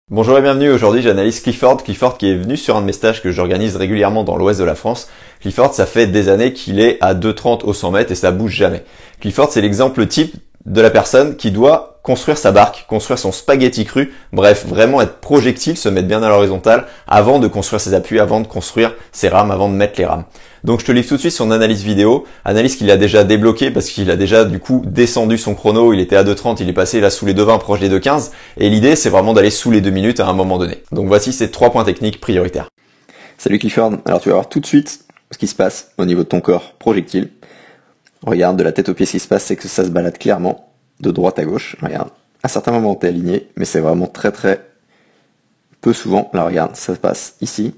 Bonjour et bienvenue, aujourd'hui j'analyse Clifford qui est venu sur un de mes stages que j'organise régulièrement dans l'ouest de la France. Clifford, ça fait des années qu'il est à 2,30 au 100 mètres et ça bouge jamais. Clifford, c'est l'exemple type de la personne qui doit construire sa barque, construire son spaghetti cru, bref, vraiment être projectile, se mettre bien à l'horizontale avant de construire ses appuis, avant de construire ses rames, avant de mettre les rames. Donc je te livre tout de suite son analyse vidéo, analyse qu'il a déjà débloqué parce qu'il a déjà du coup descendu son chrono, il était à 2,30, il est passé là sous les 2,20 proche des 2,15 et l'idée c'est vraiment d'aller sous les 2 minutes à un moment donné. Donc voici ces 3 points techniques prioritaires. Salut Clifford, alors tu vas voir tout de suite ce qui se passe au niveau de ton corps projectile. Regarde de la tête aux pieds, ce qui se passe c'est que ça se balade clairement de droite à gauche. Regarde, à certains moments t'es aligné, mais c'est vraiment très peu souvent. Là regarde, ça se passe ici,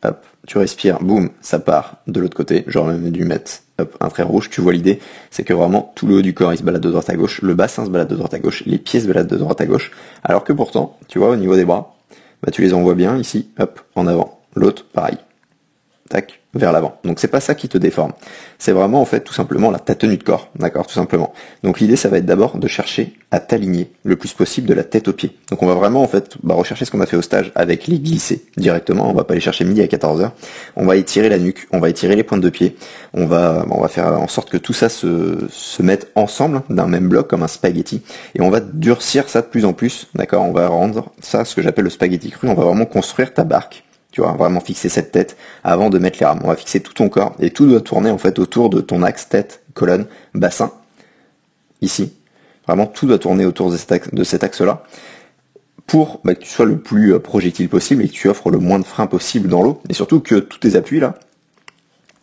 hop, tu respires, boum, ça part de l'autre côté. J'aurais même dû mettre hop, un trait rouge. Tu vois l'idée, c'est que vraiment tout le haut du corps il se balade de droite à gauche, le bassin se balade de droite à gauche, les pieds se baladent de droite à gauche, alors que pourtant, tu vois au niveau des bras, bah tu les envoies bien ici, hop, en avant. L'autre, pareil. Tac, vers l'avant. Donc c'est pas ça qui te déforme. C'est vraiment en fait tout simplement ta tenue de corps, d'accord, tout simplement. Donc l'idée ça va être d'abord de chercher à t'aligner le plus possible de la tête aux pieds. Donc on va vraiment en fait rechercher ce qu'on a fait au stage avec les glissés directement. On va pas aller chercher midi à 14h. On va étirer la nuque, on va étirer les pointes de pied. On va faire en sorte que tout ça se mette ensemble d'un même bloc comme un spaghetti. Et on va durcir ça de plus en plus, d'accord. On va rendre ça ce que j'appelle le spaghetti cru. On va vraiment construire ta barque. Tu vas vraiment fixer cette tête avant de mettre les rames. On va fixer tout ton corps et tout doit tourner en fait autour de ton axe tête, colonne, bassin. Ici. Vraiment tout doit tourner autour de cet axe-là pour que tu sois le plus projectile possible et que tu offres le moins de frein possible dans l'eau. Et surtout que tous tes appuis là,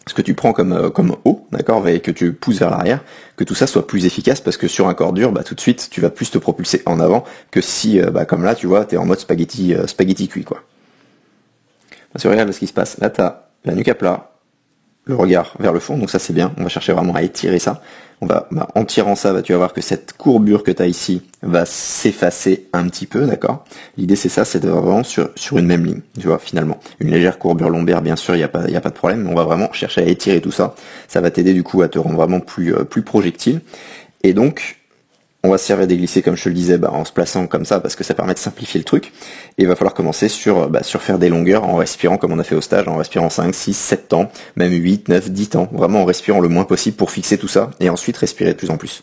ce que tu prends comme haut, d'accord, et que tu pousses vers l'arrière, que tout ça soit plus efficace parce que sur un corps dur, tout de suite, tu vas plus te propulser en avant que si, comme là, tu vois, t'es en mode spaghetti cuit, quoi. Parce que regarde ce qui se passe. Là, tu as la nuque à plat, le regard vers le fond, donc ça c'est bien. On va chercher vraiment à étirer ça. En tirant ça, tu vas voir que cette courbure que tu as ici va s'effacer un petit peu, d'accord. L'idée c'est ça, c'est de vraiment sur une même ligne, tu vois, finalement. Une légère courbure lombaire, bien sûr, il n'y a pas de problème, mais on va vraiment chercher à étirer tout ça. Ça va t'aider du coup à te rendre vraiment plus projectile. Et donc, on va se servir des glissés comme je te le disais en se plaçant comme ça parce que ça permet de simplifier le truc et il va falloir commencer sur faire des longueurs en respirant comme on a fait au stage, en respirant 5, 6, 7 temps, même 8, 9, 10 temps, vraiment en respirant le moins possible pour fixer tout ça et ensuite respirer de plus en plus.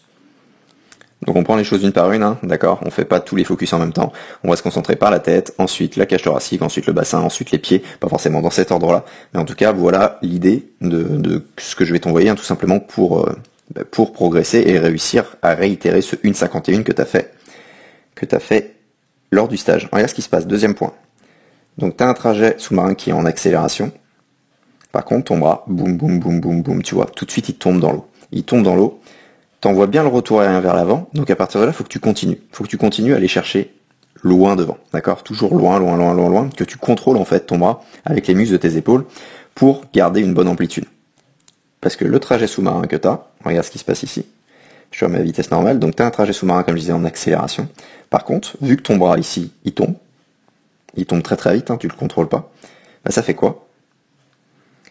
Donc on prend les choses une par une, hein, d'accord. On fait pas tous les focus en même temps. On va se concentrer par la tête, ensuite la cage thoracique, ensuite le bassin, ensuite les pieds, pas forcément dans cet ordre-là. Mais en tout cas, voilà l'idée de ce que je vais t'envoyer, hein, tout simplement pour progresser et réussir à réitérer ce 1,51 que tu as fait lors du stage. Regarde ce qui se passe. Deuxième point. Donc tu as un trajet sous-marin qui est en accélération. Par contre, ton bras, boum, boum, boum, boum, boum, tu vois, tout de suite il tombe dans l'eau. Il tombe dans l'eau. T'envoies bien le retour aérien vers l'avant. Donc à partir de là, il faut que tu continues. Il faut que tu continues à aller chercher loin devant. D'accord? Toujours loin, loin, loin, loin, loin. Que tu contrôles en fait ton bras avec les muscles de tes épaules pour garder une bonne amplitude. Parce que le trajet sous-marin que tu as, regarde ce qui se passe ici. Je remets à vitesse normale, donc tu as un trajet sous-marin comme je disais en accélération. Par contre, vu que ton bras ici, il tombe très très vite, hein, tu le contrôles pas, ça fait quoi?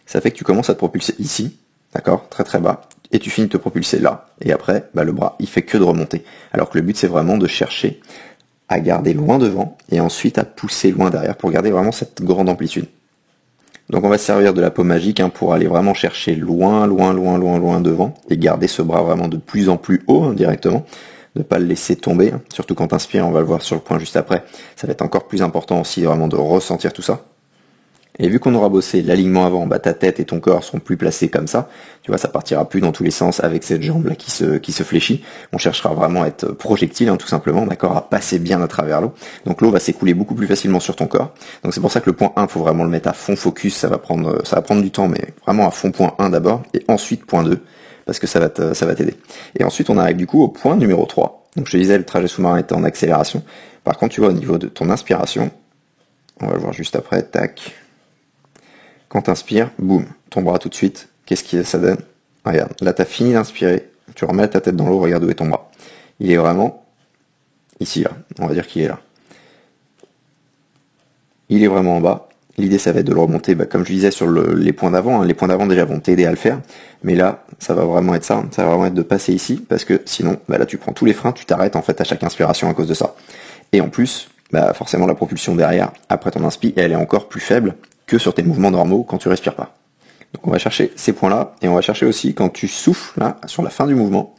Ça fait que tu commences à te propulser ici, d'accord, très très bas, et tu finis de te propulser là. Et après, le bras, il fait que de remonter. Alors que le but c'est vraiment de chercher à garder loin devant et ensuite à pousser loin derrière pour garder vraiment cette grande amplitude. Donc on va se servir de la peau magique pour aller vraiment chercher loin, loin, loin, loin, loin devant et garder ce bras vraiment de plus en plus haut directement, ne pas le laisser tomber, surtout quand t'inspires, on va le voir sur le point juste après, ça va être encore plus important aussi vraiment de ressentir tout ça. Et vu qu'on aura bossé l'alignement avant, ta tête et ton corps seront plus placés comme ça. Tu vois, ça partira plus dans tous les sens avec cette jambe là qui se fléchit. On cherchera vraiment à être projectile, tout simplement, d'accord, à passer bien à travers l'eau. Donc l'eau va s'écouler beaucoup plus facilement sur ton corps. Donc c'est pour ça que le point 1, faut vraiment le mettre à fond focus. Ça va prendre du temps, mais vraiment à fond point 1 d'abord, et ensuite point 2, parce que ça va t'aider. Et ensuite on arrive du coup au point numéro 3. Donc je te disais, le trajet sous-marin était en accélération. Par contre, tu vois, au niveau de ton inspiration, on va le voir juste après, tac. Quand t'inspires, boum, ton bras tout de suite, qu'est-ce que ça donne? Regarde, là t'as fini d'inspirer, tu remets ta tête dans l'eau, regarde où est ton bras. Il est vraiment ici, là, on va dire qu'il est là. Il est vraiment en bas. L'idée ça va être de le remonter, comme je disais sur les points d'avant, les points d'avant déjà vont t'aider à le faire, mais là ça va vraiment être ça, ça va vraiment être de passer ici, parce que sinon, là tu prends tous les freins, tu t'arrêtes en fait à chaque inspiration à cause de ça. Et en plus, bah forcément la propulsion derrière, après ton inspi, elle est encore plus faible que sur tes mouvements normaux quand tu respires pas. Donc on va chercher ces points-là, et on va chercher aussi quand tu souffles, là, sur la fin du mouvement,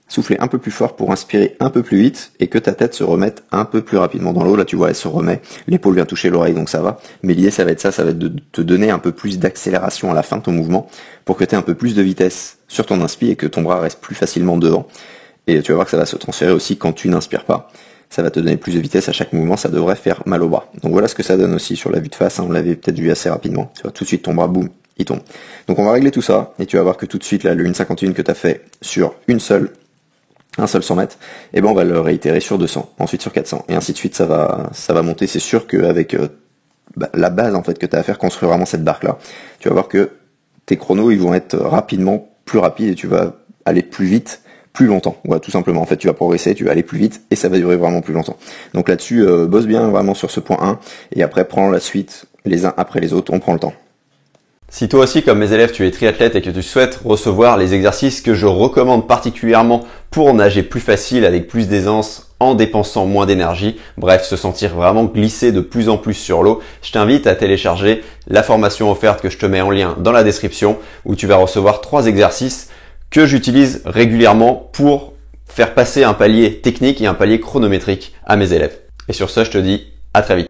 souffler un peu plus fort pour inspirer un peu plus vite, et que ta tête se remette un peu plus rapidement dans l'eau. Là tu vois, elle se remet, l'épaule vient toucher l'oreille, donc ça va. Mais l'idée ça va être de te donner un peu plus d'accélération à la fin de ton mouvement, pour que tu aies un peu plus de vitesse sur ton inspi, et que ton bras reste plus facilement devant. Et tu vas voir que ça va se transférer aussi quand tu n'inspires pas. Ça va te donner plus de vitesse à chaque mouvement, ça devrait faire mal au bras. Donc voilà ce que ça donne aussi sur la vue de face, on l'avait peut-être vu assez rapidement. Tu vois, tout de suite ton bras, boum, il tombe. Donc on va régler tout ça, et tu vas voir que tout de suite, là, le 1,51 que tu as fait sur un seul 100 mètres, et ben on va le réitérer sur 200, ensuite sur 400, et ainsi de suite, ça va monter. C'est sûr qu'avec la base en fait que tu as à faire, construire vraiment cette barque là, tu vas voir que tes chronos, ils vont être rapidement plus rapides, et tu vas aller plus vite, plus longtemps. Voilà, tout simplement. En fait, tu vas progresser, tu vas aller plus vite, et ça va durer vraiment plus longtemps. Donc là-dessus, bosse bien vraiment sur ce point 1, et après prends la suite, les uns après les autres, on prend le temps. Si toi aussi, comme mes élèves, tu es triathlète et que tu souhaites recevoir les exercices que je recommande particulièrement pour nager plus facile avec plus d'aisance en dépensant moins d'énergie, bref, se sentir vraiment glisser de plus en plus sur l'eau, je t'invite à télécharger la formation offerte que je te mets en lien dans la description, où tu vas recevoir 3 exercices que j'utilise régulièrement pour faire passer un palier technique et un palier chronométrique à mes élèves. Et sur ce, je te dis à très vite.